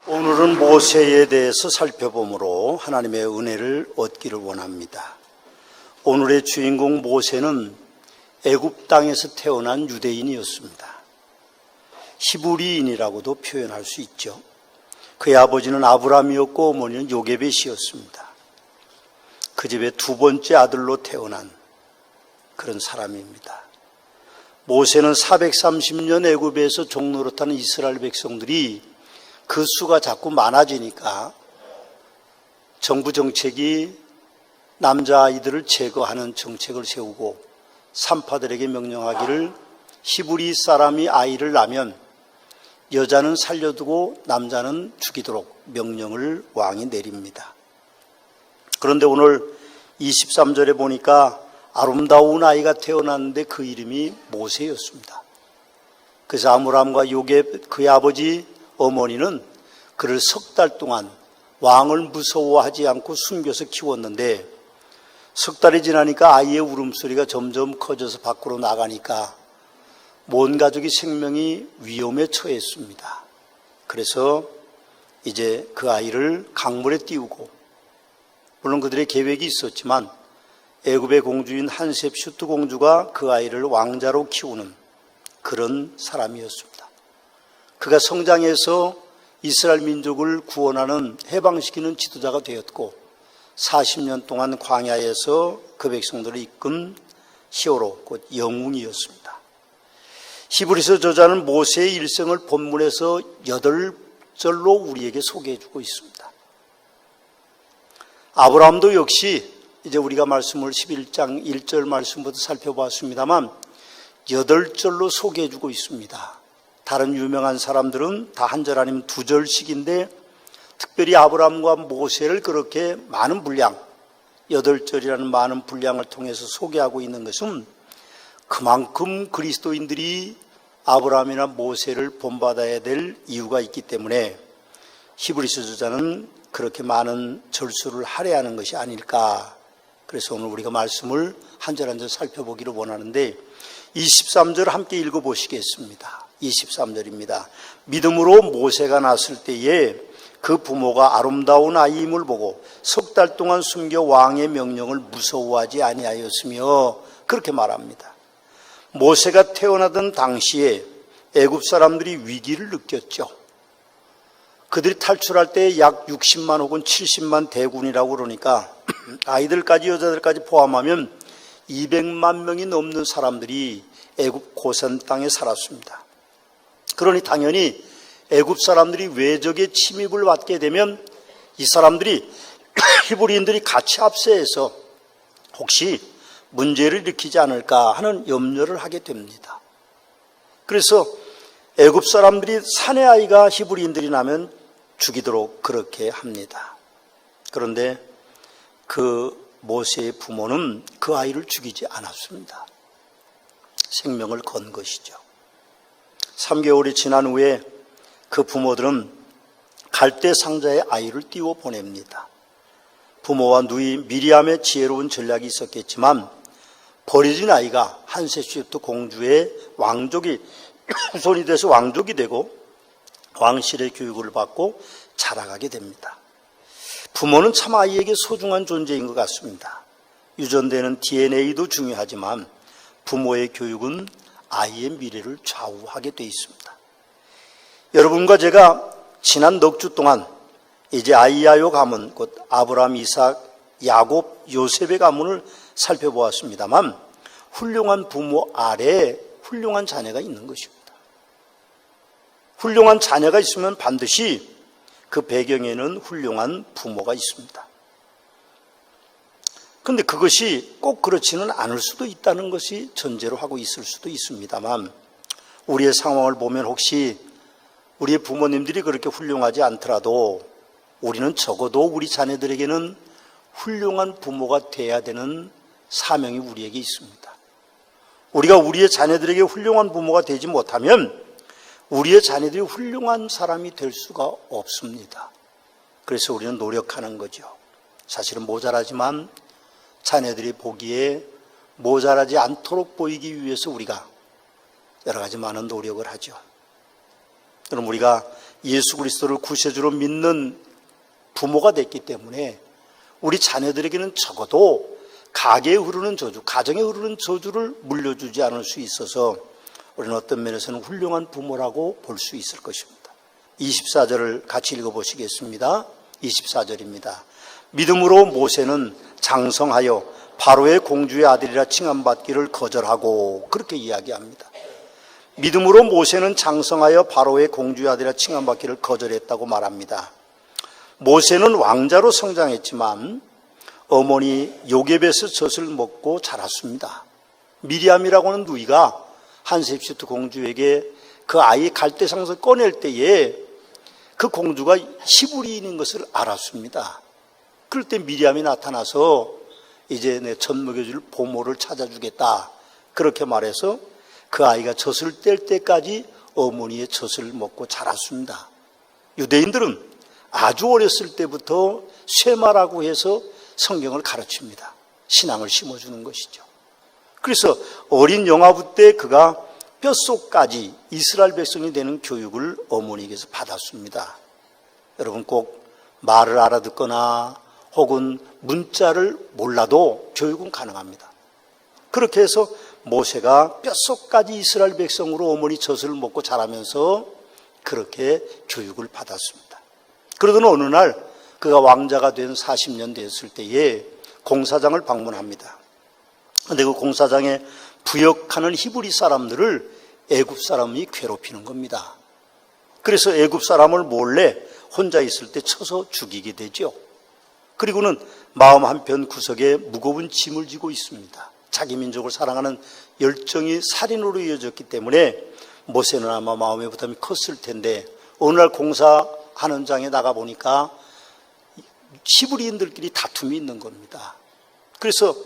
오늘은 모세에 대해서 살펴보므로 하나님의 은혜를 얻기를 원합니다. 오늘의 주인공 모세는 애굽 땅에서 태어난 유대인이었습니다. 히브리인이라고도 표현할 수 있죠. 그의 아버지는 아브라함이었고 어머니는 요게벳이었습니다. 그 집의 두 번째 아들로 태어난 그런 사람입니다. 모세는 430년 애굽에서 종노릇하는 이스라엘 백성들이 그 수가 자꾸 많아지니까 정부 정책이 남자아이들을 제거하는 정책을 세우고 산파들에게 명령하기를 히브리 사람이 아이를 낳으면 여자는 살려두고 남자는 죽이도록 명령을 왕이 내립니다. 그런데 오늘 23절에 보니까 아름다운 아이가 태어났는데 그 이름이 모세였습니다. 그래서 아므람과 요게벳 그의 아버지 어머니는 그를 석 달 동안 왕을 무서워하지 않고 숨겨서 키웠는데 석 달이 지나니까 아이의 울음소리가 점점 커져서 밖으로 나가니까 온 가족이 생명이 위험에 처했습니다. 그래서 이제 그 아이를 강물에 띄우고, 물론 그들의 계획이 있었지만 애굽의 공주인 한셉슈트 공주가 그 아이를 왕자로 키우는 그런 사람이었습니다. 그가 성장해서 이스라엘 민족을 구원하는 해방시키는 지도자가 되었고 40년 동안 광야에서 그 백성들을 이끈 히어로, 곧 영웅이었습니다. 히브리서 저자는 모세의 일생을 본문에서 8절로 우리에게 소개해주고 있습니다. 아브라함도 역시 이제 우리가 말씀을 11장 1절 말씀부터 살펴봤습니다만 8절로 소개해주고 있습니다. 다른 유명한 사람들은 다 한 절 아니면 2절씩인데 특별히 아브라함과 모세를 그렇게 많은 분량, 8절이라는 많은 분량을 통해서 소개하고 있는 것은 그만큼 그리스도인들이 아브라함이나 모세를 본받아야 될 이유가 있기 때문에 히브리서 저자는 그렇게 많은 절수를 할애하는 것이 아닐까. 그래서 오늘 우리가 말씀을 한 절 한 절 살펴보기를 원하는데 23절 함께 읽어보시겠습니다. 23절입니다. 믿음으로 모세가 났을 때에 그 부모가 아름다운 아이임을 보고 석 달 동안 숨겨 왕의 명령을 무서워하지 아니하였으며 그렇게 말합니다. 모세가 태어나던 당시에 애굽 사람들이 위기를 느꼈죠. 그들이 탈출할 때 약 60만 혹은 70만 대군이라고 그러니까 아이들까지 여자들까지 포함하면 200만 명이 넘는 사람들이 애굽 고센 땅에 살았습니다. 그러니 당연히 애굽 사람들이 외적의 침입을 받게 되면 이 사람들이 히브리인들이 같이 합세해서 혹시 문제를 일으키지 않을까 하는 염려를 하게 됩니다. 그래서 애굽 사람들이 사내 아이가 히브리인들이 나면 죽이도록 그렇게 합니다. 그런데 그 모세의 부모는 그 아이를 죽이지 않았습니다. 생명을 건 것이죠. 3개월이 지난 후에 그 부모들은 갈대 상자에 아이를 띄워 보냅니다. 부모와 누이 미리암의 지혜로운 전략이 있었겠지만 버려진 아이가 한세슈트 공주의 왕족이 후손이 돼서 왕족이 되고 왕실의 교육을 받고 자라가게 됩니다. 부모는 참 아이에게 소중한 존재인 것 같습니다. 유전되는 DNA도 중요하지만 부모의 교육은 아이의 미래를 좌우하게 돼 있습니다. 여러분과 제가 지난 넉 주 동안 이제 아이야요 가문, 곧 아브라함, 이삭, 야곱, 요셉의 가문을 살펴보았습니다만 훌륭한 부모 아래에 훌륭한 자녀가 있는 것입니다. 훌륭한 자녀가 있으면 반드시 그 배경에는 훌륭한 부모가 있습니다. 그런데 그것이 꼭 그렇지는 않을 수도 있다는 것이 전제로 하고 있을 수도 있습니다만 우리의 상황을 보면 혹시 우리의 부모님들이 그렇게 훌륭하지 않더라도 우리는 적어도 우리 자녀들에게는 훌륭한 부모가 돼야 되는 사명이 우리에게 있습니다. 우리가 우리의 자녀들에게 훌륭한 부모가 되지 못하면 우리의 자녀들이 훌륭한 사람이 될 수가 없습니다. 그래서 우리는 노력하는 거죠. 사실은 모자라지만 자녀들이 보기에 모자라지 않도록 보이기 위해서 우리가 여러 가지 많은 노력을 하죠. 그럼 우리가 예수 그리스도를 구세주로 믿는 부모가 됐기 때문에 우리 자녀들에게는 적어도 가게에 흐르는 저주, 가정에 흐르는 저주를 물려주지 않을 수 있어서 우리는 어떤 면에서는 훌륭한 부모라고 볼 수 있을 것입니다. 24절을 같이 읽어보시겠습니다. 24절입니다. 믿음으로 모세는 장성하여 바로의 공주의 아들이라 칭함받기를 거절하고, 그렇게 이야기합니다. 믿음으로 모세는 장성하여 바로의 공주의 아들이라 칭함받기를 거절했다고 말합니다. 모세는 왕자로 성장했지만 어머니 요게벳의 젖을 먹고 자랐습니다. 미리암이라고 하는 누이가 한셉시트 공주에게 그 아이 갈대상에서 꺼낼 때에 그 공주가 히브리인인 것을 알았습니다. 그럴 때 미리암이 나타나서 이제 내 젖 먹여줄 보모를 찾아주겠다, 그렇게 말해서 그 아이가 젖을 뗄 때까지 어머니의 젖을 먹고 자랐습니다. 유대인들은 아주 어렸을 때부터 쇠마라고 해서 성경을 가르칩니다. 신앙을 심어주는 것이죠. 그래서 어린 영아부 때 그가 뼛속까지 이스라엘 백성이 되는 교육을 어머니에게서 받았습니다. 여러분, 꼭 말을 알아듣거나 혹은 문자를 몰라도 교육은 가능합니다. 그렇게 해서 모세가 뼛속까지 이스라엘 백성으로 어머니 젖을 먹고 자라면서 그렇게 교육을 받았습니다. 그러던 어느 날 그가 왕자가 된 40년 됐을 때에 공사장을 방문합니다. 그런데 그 공사장에 부역하는 히브리 사람들을 애굽 사람이 괴롭히는 겁니다. 그래서 애굽 사람을 몰래 혼자 있을 때 쳐서 죽이게 되죠. 그리고는 마음 한편 구석에 무거운 짐을 지고 있습니다. 자기 민족을 사랑하는 열정이 살인으로 이어졌기 때문에 모세는 아마 마음의 부담이 컸을 텐데 어느 날 공사하는 장에 나가보니까 히브리인들끼리 다툼이 있는 겁니다. 그래서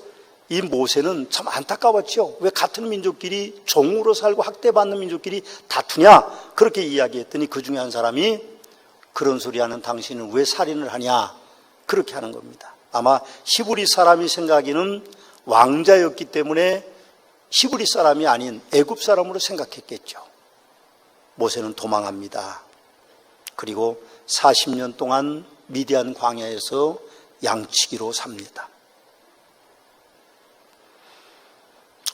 이 모세는 참 안타까웠죠. 왜 같은 민족끼리 종으로 살고 학대받는 민족끼리 다투냐, 그렇게 이야기했더니 그 중에 한 사람이 그런 소리 하는 당신은 왜 살인을 하냐, 그렇게 하는 겁니다. 아마 히브리 사람이 생각에는 왕자였기 때문에 히브리 사람이 아닌 애굽 사람으로 생각했겠죠. 모세는 도망합니다. 그리고 40년 동안 미디안 광야에서 양치기로 삽니다.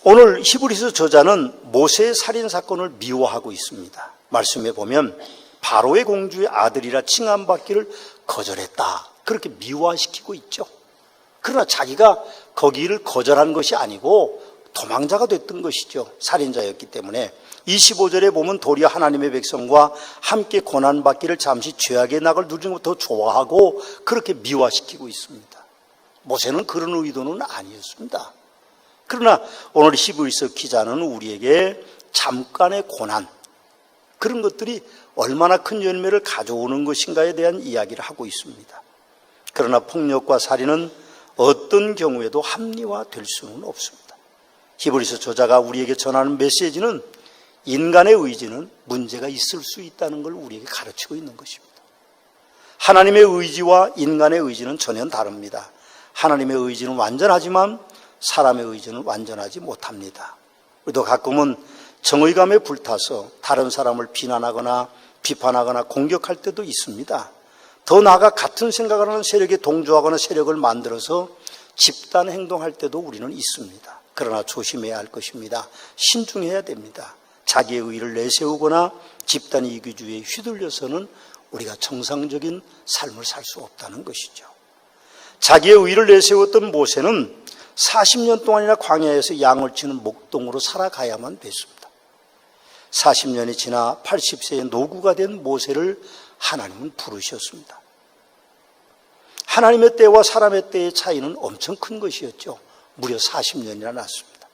오늘 히브리서 저자는 모세의 살인 사건을 미워하고 있습니다. 말씀에 보면 바로의 공주의 아들이라 칭함받기를 거절했다, 그렇게 미화시키고 있죠. 그러나 자기가 거기를 거절한 것이 아니고 도망자가 됐던 것이죠. 살인자였기 때문에. 25절에 보면 도리어 하나님의 백성과 함께 고난받기를 잠시 죄악의 낙을 누리는 것도 더 좋아하고 그렇게 미화시키고 있습니다. 모세는 그런 의도는 아니었습니다. 그러나 오늘 히브리서 기자는 우리에게 잠깐의 고난, 그런 것들이 얼마나 큰 열매를 가져오는 것인가에 대한 이야기를 하고 있습니다. 그러나 폭력과 살인은 어떤 경우에도 합리화될 수는 없습니다. 히브리서 저자가 우리에게 전하는 메시지는 인간의 의지는 문제가 있을 수 있다는 걸 우리에게 가르치고 있는 것입니다. 하나님의 의지와 인간의 의지는 전혀 다릅니다. 하나님의 의지는 완전하지만 사람의 의지는 완전하지 못합니다. 우리도 가끔은 정의감에 불타서 다른 사람을 비난하거나 비판하거나 공격할 때도 있습니다. 더 나아가 같은 생각을 하는 세력에 동조하거나 세력을 만들어서 집단 행동할 때도 우리는 있습니다. 그러나 조심해야 할 것입니다. 신중해야 됩니다. 자기의 의의를 내세우거나 집단 이기주의에 휘둘려서는 우리가 정상적인 삶을 살 수 없다는 것이죠. 자기의 의의를 내세웠던 모세는 40년 동안이나 광야에서 양을 치는 목동으로 살아가야만 됐습니다. 40년이 지나 80세의 노구가 된 모세를 하나님은 부르셨습니다. 하나님의 때와 사람의 때의 차이는 엄청 큰 것이었죠. 무려 40년이나 났습니다.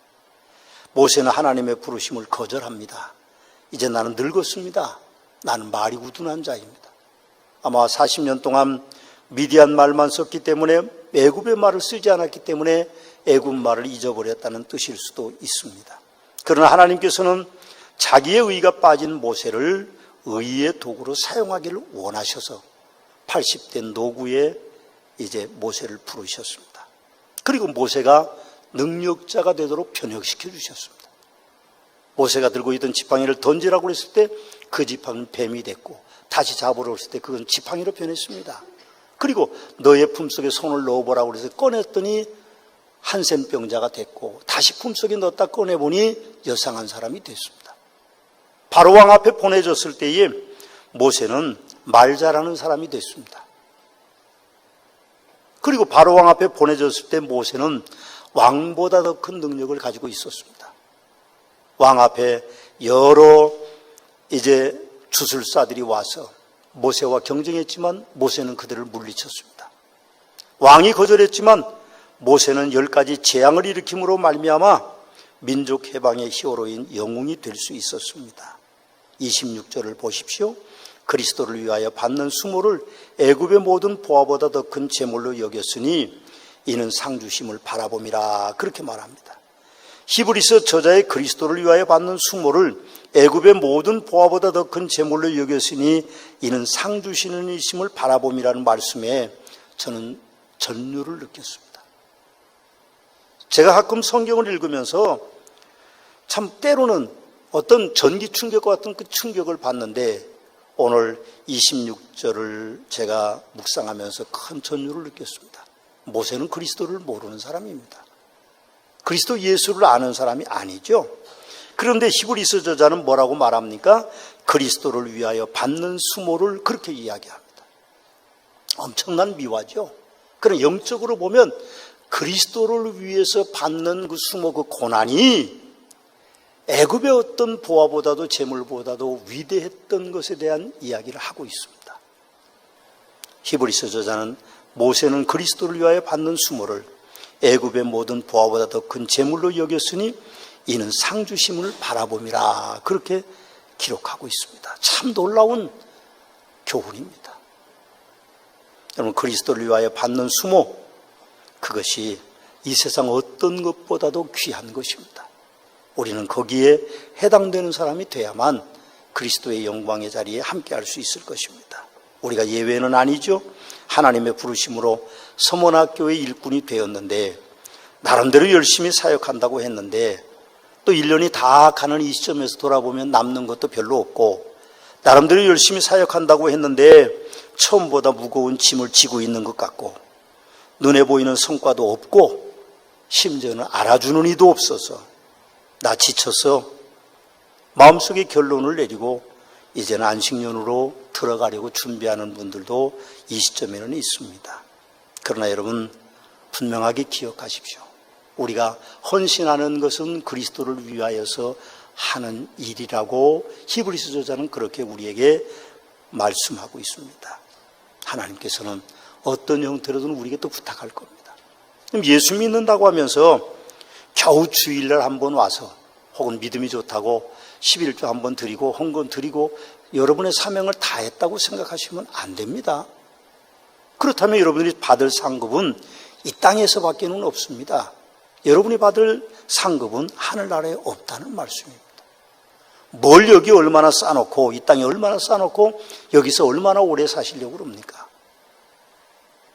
모세는 하나님의 부르심을 거절합니다. 이제 나는 늙었습니다. 나는 말이 우둔한 자입니다. 아마 40년 동안 미디안 말만 썼기 때문에 애굽의 말을 쓰지 않았기 때문에 애굽 말을 잊어버렸다는 뜻일 수도 있습니다. 그러나 하나님께서는 자기의 의의가 빠진 모세를 의의의 도구로 사용하기를 원하셔서 80대 노구에 이제 모세를 부르셨습니다. 그리고 모세가 능력자가 되도록 변혁시켜 주셨습니다. 모세가 들고 있던 지팡이를 던지라고 했을 때 그 지팡이는 뱀이 됐고, 다시 잡으러 했을 때 그건 지팡이로 변했습니다. 그리고 너의 품속에 손을 넣어보라고 해서 꺼냈더니 한센병자가 됐고, 다시 품속에 넣었다 꺼내보니 여상한 사람이 됐습니다. 바로왕 앞에 보내졌을 때에 모세는 말 잘하는 사람이 됐습니다. 그리고 바로왕 앞에 보내졌을 때 모세는 왕보다 더 큰 능력을 가지고 있었습니다. 왕 앞에 여러 이제 주술사들이 와서 모세와 경쟁했지만 모세는 그들을 물리쳤습니다. 왕이 거절했지만 모세는 10가지 재앙을 일으킴으로 말미암아 민족 해방의 히어로인 영웅이 될 수 있었습니다. 26절을 보십시오. 그리스도를 위하여 받는 수모를 애굽의 모든 보화보다 더 큰 재물로 여겼으니 이는 상주심을 바라봄이라, 그렇게 말합니다. 히브리서 저자의 그리스도를 위하여 받는 수모를 애굽의 모든 보화보다 더 큰 재물로 여겼으니 이는 상주시는 이심을 바라봄이라는 말씀에 저는 전율을 느꼈습니다. 제가 가끔 성경을 읽으면서 참 때로는 어떤 전기 충격과 같은 그 충격을 받는데, 오늘 26절을 제가 묵상하면서 큰 전율을 느꼈습니다. 모세는 그리스도를 모르는 사람입니다. 그리스도 예수를 아는 사람이 아니죠. 그런데 히브리서 저자는 뭐라고 말합니까? 그리스도를 위하여 받는 수모를 그렇게 이야기합니다. 엄청난 미화죠. 그럼 영적으로 보면 그리스도를 위해서 받는 그 수모, 그 고난이 애굽의 어떤 보화보다도 재물보다도 위대했던 것에 대한 이야기를 하고 있습니다. 히브리서 저자는 모세는 그리스도를 위하여 받는 수모를 애굽의 모든 보화보다 더 큰 재물로 여겼으니 이는 상주심을 바라봄이라, 그렇게 기록하고 있습니다. 참 놀라운 교훈입니다. 여러분, 그리스도를 위하여 받는 수모, 그것이 이 세상 어떤 것보다도 귀한 것입니다. 우리는 거기에 해당되는 사람이 돼야만 그리스도의 영광의 자리에 함께할 수 있을 것입니다. 우리가 예외는 아니죠. 하나님의 부르심으로 서문학교의 일꾼이 되었는데, 나름대로 열심히 사역한다고 했는데, 또 1년이 다 가는 이 시점에서 돌아보면 남는 것도 별로 없고, 나름대로 열심히 사역한다고 했는데 처음보다 무거운 짐을 지고 있는 것 같고, 눈에 보이는 성과도 없고, 심지어는 알아주는 이도 없어서 나 지쳐서 마음속에 결론을 내리고 이제는 안식년으로 들어가려고 준비하는 분들도 이 시점에는 있습니다. 그러나 여러분, 분명하게 기억하십시오. 우리가 헌신하는 것은 그리스도를 위하여서 하는 일이라고 히브리서 저자는 그렇게 우리에게 말씀하고 있습니다. 하나님께서는 어떤 형태로든 우리에게 또 부탁할 겁니다. 그럼 예수 믿는다고 하면서 겨우 주일날 한번 와서, 혹은 믿음이 좋다고 11조 한번 드리고 헌금 드리고 여러분의 사명을 다 했다고 생각하시면 안 됩니다. 그렇다면 여러분들이 받을 상급은 이 땅에서밖에는 없습니다. 여러분이 받을 상급은 하늘나라에 없다는 말씀입니다. 뭘 여기 얼마나 쌓아놓고, 이 땅에 얼마나 쌓아놓고 여기서 얼마나 오래 사시려고 그럽니까?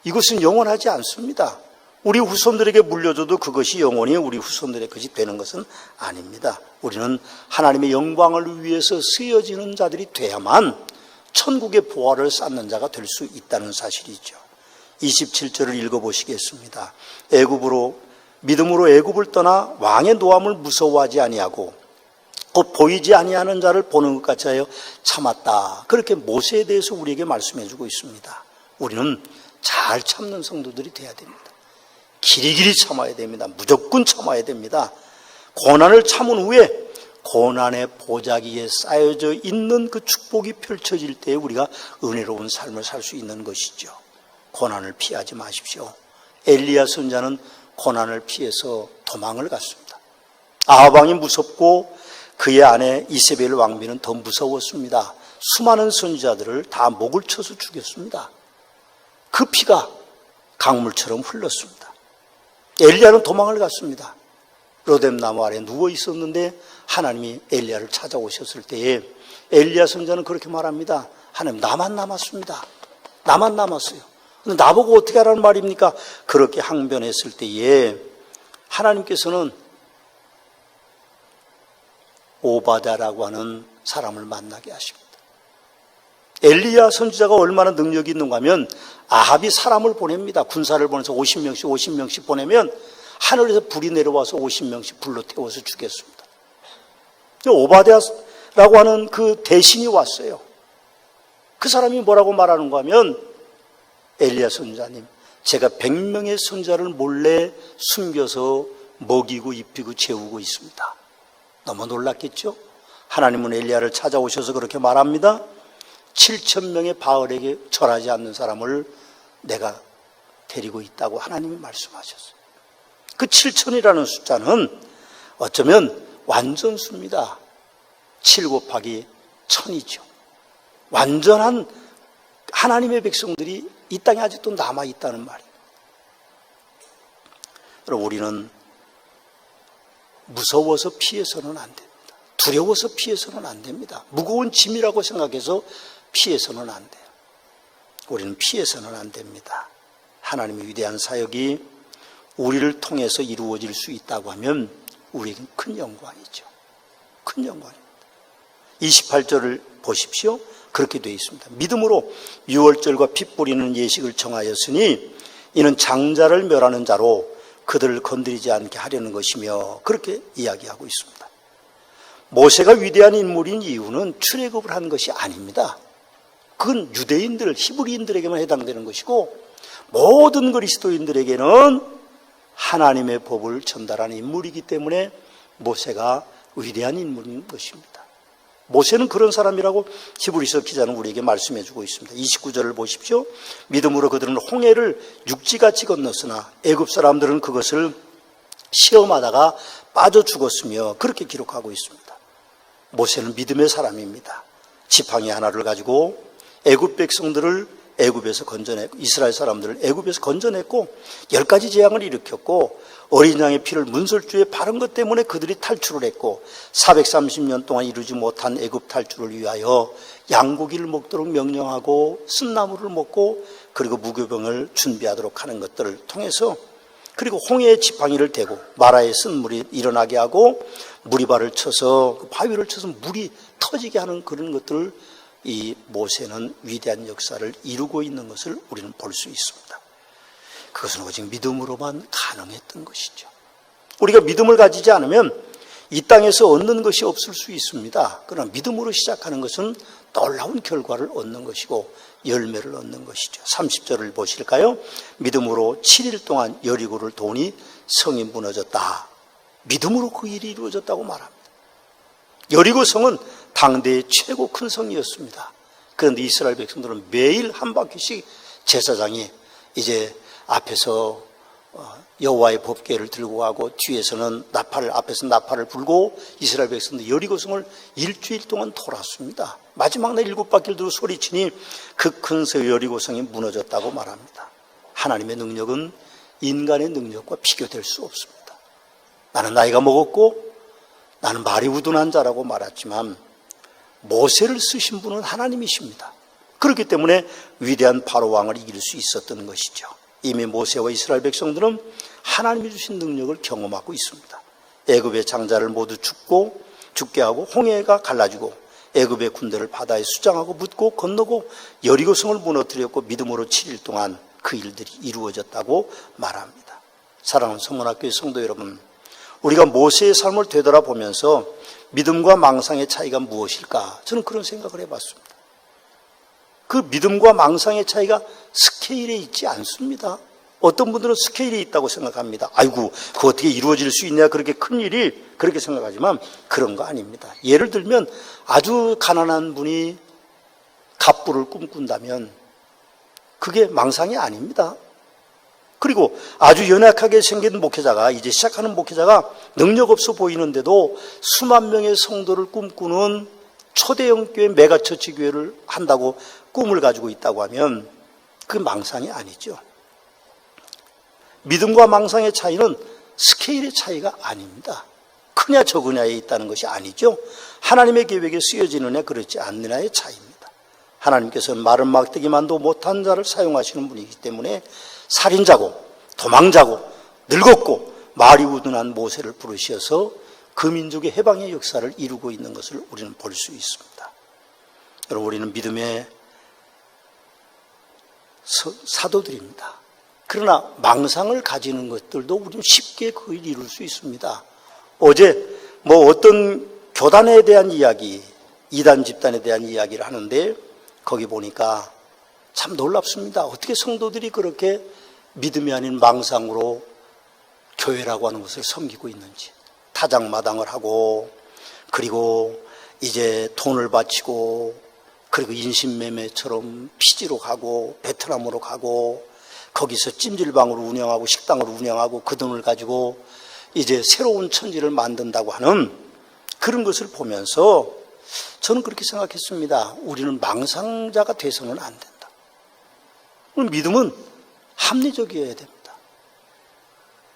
이것은 영원하지 않습니다. 우리 후손들에게 물려줘도 그것이 영원히 우리 후손들의 것이 되는 것은 아닙니다. 우리는 하나님의 영광을 위해서 쓰여지는 자들이 돼야만 천국의 보화를 쌓는 자가 될 수 있다는 사실이죠. 27절을 읽어보시겠습니다. 믿음으로 애굽을 떠나 왕의 노함을 무서워하지 아니하고 곧 보이지 아니하는 자를 보는 것 같이 하여 참았다. 그렇게 모세에 대해서 우리에게 말씀해 주고 있습니다. 우리는 잘 참는 성도들이 돼야 됩니다. 길이길이 참아야 됩니다. 무조건 참아야 됩니다. 고난을 참은 후에 고난의 보자기에 쌓여져 있는 그 축복이 펼쳐질 때에 우리가 은혜로운 삶을 살 수 있는 것이죠. 고난을 피하지 마십시오. 엘리야 선지자는 고난을 피해서 도망을 갔습니다. 아합 왕이 무섭고 그의 아내 이세벨 왕비는 더 무서웠습니다. 수많은 선지자들을 다 목을 쳐서 죽였습니다. 그 피가 강물처럼 흘렀습니다. 엘리야는 도망을 갔습니다. 로뎀나무 아래 누워 있었는데 하나님이 엘리야를 찾아오셨을 때에 엘리야 선지자는 그렇게 말합니다. 하나님, 나만 남았습니다. 나만 남았어요. 근데 나보고 어떻게 하라는 말입니까? 그렇게 항변했을 때에 하나님께서는 오바댜라고 하는 사람을 만나게 하십니다. 엘리야 선지자가 얼마나 능력이 있는가 하면 아합이 사람을 보냅니다. 군사를 보내서 50명씩 보내면 하늘에서 불이 내려와서 50명씩 불로 태워서 죽였습니다. 오바댜라고 하는 그 대신이 왔어요. 그 사람이 뭐라고 말하는가 하면 엘리야 선지자님, 제가 100명의 선지자를 몰래 숨겨서 먹이고 입히고 재우고 있습니다. 너무 놀랐겠죠? 하나님은 엘리야를 찾아오셔서 그렇게 말합니다. 7,000명의 바알에게 절하지 않는 사람을 내가 데리고 있다고 하나님이 말씀하셨어요. 그 7,000이라는 숫자는 어쩌면 완전수입니다. 7 곱하기 1000이죠. 완전한 하나님의 백성들이 이 땅에 아직도 남아있다는 말이에요. 여러분, 우리는 무서워서 피해서는 안 됩니다. 두려워서 피해서는 안 됩니다. 무거운 짐이라고 생각해서 피해서는 안 돼요. 우리는 피해서는 안 됩니다. 하나님의 위대한 사역이 우리를 통해서 이루어질 수 있다고 하면 우리에겐 큰 영광이죠. 큰 영광입니다. 28절을 보십시오. 그렇게 되어 있습니다. 믿음으로 유월절과 피 뿌리는 예식을 정하였으니 이는 장자를 멸하는 자로 그들을 건드리지 않게 하려는 것이며, 그렇게 이야기하고 있습니다. 모세가 위대한 인물인 이유는 출애굽을 한 것이 아닙니다. 그건 유대인들, 히브리인들에게만 해당되는 것이고 모든 그리스도인들에게는 하나님의 법을 전달하는 인물이기 때문에 모세가 위대한 인물인 것입니다. 모세는 그런 사람이라고 히브리서 기자는 우리에게 말씀해 주고 있습니다. 29절을 보십시오. 믿음으로 그들은 홍해를 육지같이 건넜으나 애굽 사람들은 그것을 시험하다가 빠져 죽었으며, 그렇게 기록하고 있습니다. 모세는 믿음의 사람입니다. 지팡이 하나를 가지고 애굽 백성들을 애굽에서 건져냈고, 이스라엘 사람들을 애굽에서 건져냈고 10가지 재앙을 일으켰고, 어린 양의 피를 문설주에 바른 것 때문에 그들이 탈출을 했고, 430년 동안 이루지 못한 애굽 탈출을 위하여 양고기를 먹도록 명령하고 쓴나물을 먹고, 그리고 무교병을 준비하도록 하는 것들을 통해서, 그리고 홍해에 지팡이를 대고 마라에 쓴 물이 일어나게 하고 무리발을 쳐서 바위를 쳐서 물이 터지게 하는 그런 것들을, 이 모세는 위대한 역사를 이루고 있는 것을 우리는 볼 수 있습니다. 그것은 오직 믿음으로만 가능했던 것이죠. 우리가 믿음을 가지지 않으면 이 땅에서 얻는 것이 없을 수 있습니다. 그러나 믿음으로 시작하는 것은 놀라운 결과를 얻는 것이고 열매를 얻는 것이죠. 30절을 보실까요? 믿음으로 7일 동안 여리고를 도니 성이 무너졌다. 믿음으로 그 일이 이루어졌다고 말합니다. 여리고 성은 당대의 최고 큰 성이었습니다. 그런데 이스라엘 백성들은 매일 한 바퀴씩 제사장이 이제 앞에서 여호와의 법궤를 들고 가고 뒤에서는 앞에서 나팔을 불고 이스라엘 백성들 여리고성을 일주일 동안 돌았습니다. 마지막 날 7바퀴를 들고 소리치니 그 큰 여리고성이 무너졌다고 말합니다. 하나님의 능력은 인간의 능력과 비교될 수 없습니다. 나는 나이가 먹었고 나는 말이 우둔한 자라고 말했지만 모세를 쓰신 분은 하나님이십니다. 그렇기 때문에 위대한 바로 왕을 이길 수 있었던 것이죠. 이미 모세와 이스라엘 백성들은 하나님이 주신 능력을 경험하고 있습니다. 애굽의 장자를 모두 죽게 하고 홍해가 갈라지고 애굽의 군대를 바다에 수장하고 묻고 건너고 여리고성을 무너뜨렸고 믿음으로 7일 동안 그 일들이 이루어졌다고 말합니다. 사랑하는 성문학교의 성도 여러분, 우리가 모세의 삶을 되돌아보면서 믿음과 망상의 차이가 무엇일까? 저는 그런 생각을 해봤습니다. 그 믿음과 망상의 차이가 스케일에 있지 않습니다. 어떤 분들은 스케일에 있다고 생각합니다. 아이고, 그거 어떻게 이루어질 수 있냐, 그렇게 큰 일이, 그렇게 생각하지만 그런 거 아닙니다. 예를 들면 아주 가난한 분이 갑부를 꿈꾼다면 그게 망상이 아닙니다. 그리고 아주 연약하게 생긴 목회자가, 이제 시작하는 목회자가 능력 없어 보이는데도 수만 명의 성도를 꿈꾸는 초대형 교회, 메가처치 교회를 한다고 꿈을 가지고 있다고 하면 그 망상이 아니죠. 믿음과 망상의 차이는 스케일의 차이가 아닙니다. 크냐 적으냐에 있다는 것이 아니죠. 하나님의 계획에 쓰여지느냐 그렇지 않느냐의 차이입니다. 하나님께서는 마른 막대기만도 못한 자를 사용하시는 분이기 때문에 살인자고 도망자고 늙었고 말이 우둔한 모세를 부르셔서 그 민족의 해방의 역사를 이루고 있는 것을 우리는 볼 수 있습니다. 여러분, 우리는 믿음의 사도들입니다. 그러나 망상을 가지는 것들도 우리는 쉽게 그걸 이룰 수 있습니다. 어제 어떤 교단에 대한 이야기, 이단 집단에 대한 이야기를 하는데 거기 보니까 참 놀랍습니다. 어떻게 성도들이 그렇게 믿음이 아닌 망상으로 교회라고 하는 것을 섬기고 있는지. 타작마당을 하고, 그리고 이제 돈을 바치고, 그리고 인신매매처럼 피지로 가고 베트남으로 가고, 거기서 찜질방을 운영하고 식당을 운영하고 그 돈을 가지고 이제 새로운 천지를 만든다고 하는 그런 것을 보면서 저는 그렇게 생각했습니다. 우리는 망상자가 돼서는 안 된다. 믿음은 합리적이어야 됩니다.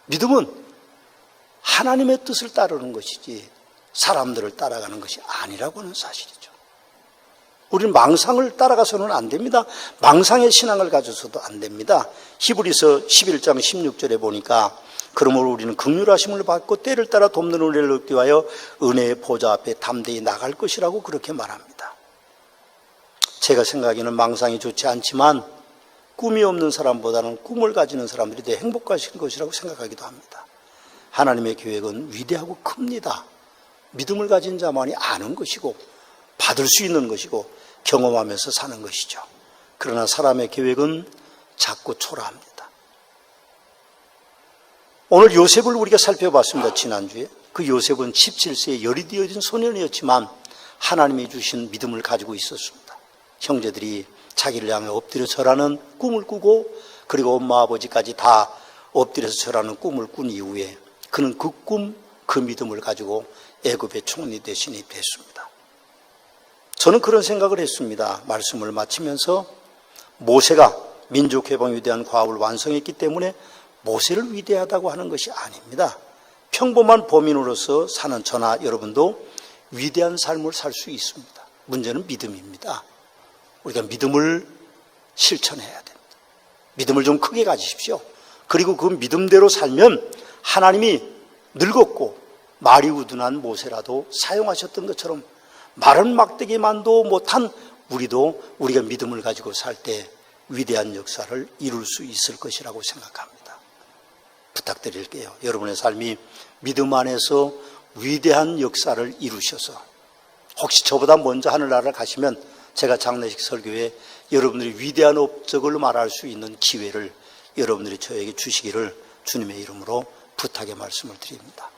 믿음은 하나님의 뜻을 따르는 것이지 사람들을 따라가는 것이 아니라고 하는 사실이죠. 우리는 망상을 따라가서는 안 됩니다. 망상의 신앙을 가져서도 안 됩니다. 히브리서 11장 16절에 보니까 그러므로 우리는 긍휼하심을 받고 때를 따라 돕는 은혜를 얻기 위하여 은혜의 보좌 앞에 담대히 나갈 것이라고 그렇게 말합니다. 제가 생각하기에는 망상이 좋지 않지만 꿈이 없는 사람보다는 꿈을 가지는 사람들이 더 행복하신 것이라고 생각하기도 합니다. 하나님의 계획은 위대하고 큽니다. 믿음을 가진 자만이 아는 것이고 받을 수 있는 것이고 경험하면서 사는 것이죠. 그러나 사람의 계획은 작고 초라합니다. 오늘 요셉을 우리가 살펴봤습니다. 지난주에. 그 요셉은 17세에 열이 되어진 소년이었지만 하나님이 주신 믿음을 가지고 있었습니다. 형제들이 자기를 향해 엎드려 절하는 꿈을 꾸고 그리고 엄마 아버지까지 다 엎드려서 절하는 꿈을 꾼 이후에 그는 그 꿈, 그 믿음을 가지고 애굽의 총리 대신이 됐습니다. 저는 그런 생각을 했습니다. 말씀을 마치면서 모세가 민족해방 위대한 과업을 완성했기 때문에 모세를 위대하다고 하는 것이 아닙니다. 평범한 범인으로서 사는 저나 여러분도 위대한 삶을 살 수 있습니다. 문제는 믿음입니다. 우리가 믿음을 실천해야 됩니다. 믿음을 좀 크게 가지십시오. 그리고 그 믿음대로 살면 하나님이 늙었고 말이 우둔한 모세라도 사용하셨던 것처럼 마른 막대기만도 못한 우리가 믿음을 가지고 살 때 위대한 역사를 이룰 수 있을 것이라고 생각합니다. 부탁드릴게요. 여러분의 삶이 믿음 안에서 위대한 역사를 이루셔서 혹시 저보다 먼저 하늘나라를 가시면 제가 장례식 설교에 여러분들이 위대한 업적을 말할 수 있는 기회를 여러분들이 저에게 주시기를 주님의 이름으로 부탁의 말씀을 드립니다.